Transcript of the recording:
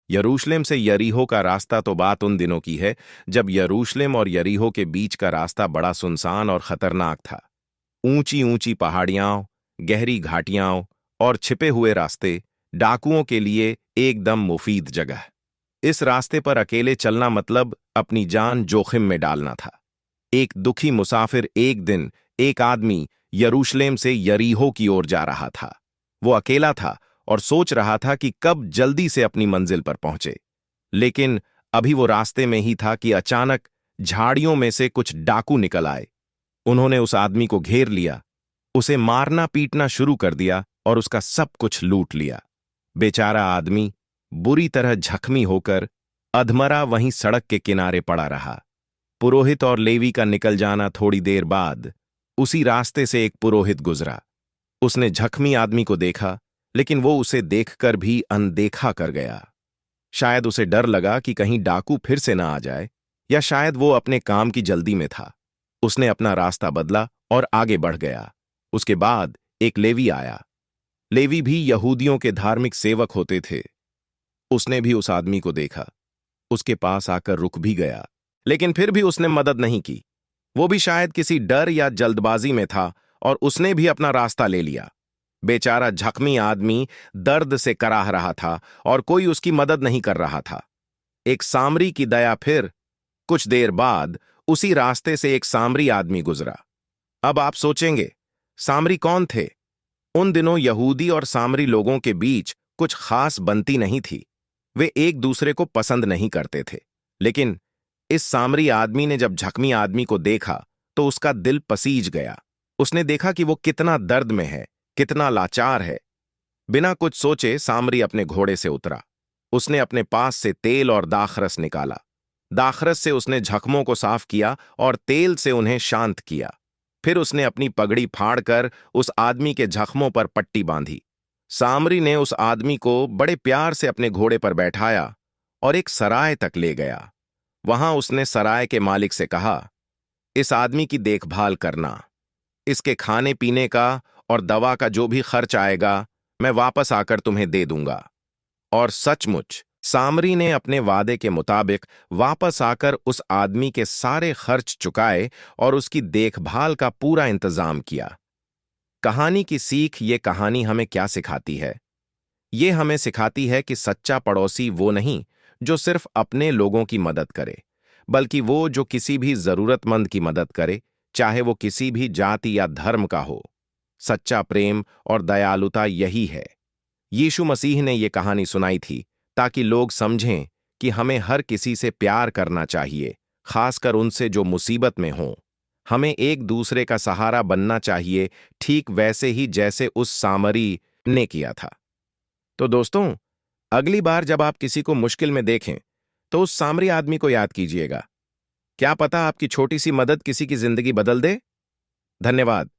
यरूशलेम से यरीहो का रास्ता तो बात उन दिनों की है जब यरूशलेम और यरीहो के बीच का रास्ता बड़ा सुनसान और खतरनाक था। ऊंची ऊंची पहाड़ियां, गहरी घाटियां और छिपे हुए रास्ते डाकुओं के लिए एकदम मुफीद जगह। इस रास्ते पर अकेले चलना मतलब अपनी जान जोखिम में डालना था। एक दुखी मुसाफिर एक दिन एक आदमी यरूशलेम से यरीहो की ओर जा रहा था। वो अकेला था और सोच रहा था कि कब जल्दी से अपनी मंजिल पर पहुंचे। लेकिन अभी वो रास्ते में ही था कि अचानक झाड़ियों में से कुछ डाकू निकल आए। उन्होंने उस आदमी को घेर लिया, उसे मारना पीटना शुरू कर दिया और उसका सब कुछ लूट लिया। बेचारा आदमी बुरी तरह जख्मी होकर अधमरा वहीं सड़क के किनारे पड़ा रहा। पुरोहित और लेवी का निकल जाना थोड़ी देर बाद उसी रास्ते से एक पुरोहित गुजरा। उसने जख्मी आदमी को देखा, लेकिन वो उसे देखकर भी अनदेखा कर गया। शायद उसे डर लगा कि कहीं डाकू फिर से ना आ जाए, या शायद वो अपने काम की जल्दी में था। उसने अपना रास्ता बदला और आगे बढ़ गया। उसके बाद एक लेवी आया। लेवी भी यहूदियों के धार्मिक सेवक होते थे। उसने भी उस आदमी को देखा, उसके पास आकर रुक भी गया, लेकिन फिर भी उसने मदद नहीं की। वो भी शायद किसी डर या जल्दबाजी में था और उसने भी अपना रास्ता ले लिया। बेचारा जख्मी आदमी दर्द से कराह रहा था और कोई उसकी मदद नहीं कर रहा था। एक सामरी की दया फिर कुछ देर बाद उसी रास्ते से एक सामरी आदमी गुजरा। अब आप सोचेंगे, सामरी कौन थे? उन दिनों यहूदी और सामरी लोगों के बीच कुछ खास बनती नहीं थी। वे एक दूसरे को पसंद नहीं करते थे। लेकिन इस सामरी आदमी ने जब जख्मी आदमी को देखा तो उसका दिल पसीज गया। उसने देखा कि वो कितना दर्द में है, कितना लाचार है। बिना कुछ सोचे सामरी अपने घोड़े से उतरा। उसने अपने पास से तेल और दाखरस निकाला। दाखरस से उसने जख्मों को साफ किया और तेल से उन्हें शांत किया। फिर उसने अपनी पगड़ी फाड़कर उस आदमी के जख्मों पर पट्टी बांधी। सामरी ने उस आदमी को बड़े प्यार से अपने घोड़े पर बैठाया और एक सराय तक ले गया। वहां उसने सराय के मालिक से कहा, इस आदमी की देखभाल करना, इसके खाने पीने का और दवा का जो भी खर्च आएगा मैं वापस आकर तुम्हें दे दूंगा। और सचमुच सामरी ने अपने वादे के मुताबिक वापस आकर उस आदमी के सारे खर्च चुकाए और उसकी देखभाल का पूरा इंतजाम किया। कहानी की सीख ये कहानी हमें क्या सिखाती है? ये हमें सिखाती है कि सच्चा पड़ोसी वो नहीं जो सिर्फ अपने लोगों की मदद करे, बल्कि वो जो किसी भी जरूरतमंद की मदद करे, चाहे वो किसी भी जाति या धर्म का हो। सच्चा प्रेम और दयालुता यही है। यीशु मसीह ने ये कहानी सुनाई थी ताकि लोग समझें कि हमें हर किसी से प्यार करना चाहिए, खासकर उनसे जो मुसीबत में हों। हमें एक दूसरे का सहारा बनना चाहिए, ठीक वैसे ही जैसे उस सामरी ने किया था। तो दोस्तों, अगली बार जब आप किसी को मुश्किल में देखें तो उस सामरी आदमी को याद कीजिएगा। क्या पता आपकी छोटी सी मदद किसी की जिंदगी बदल दे। धन्यवाद।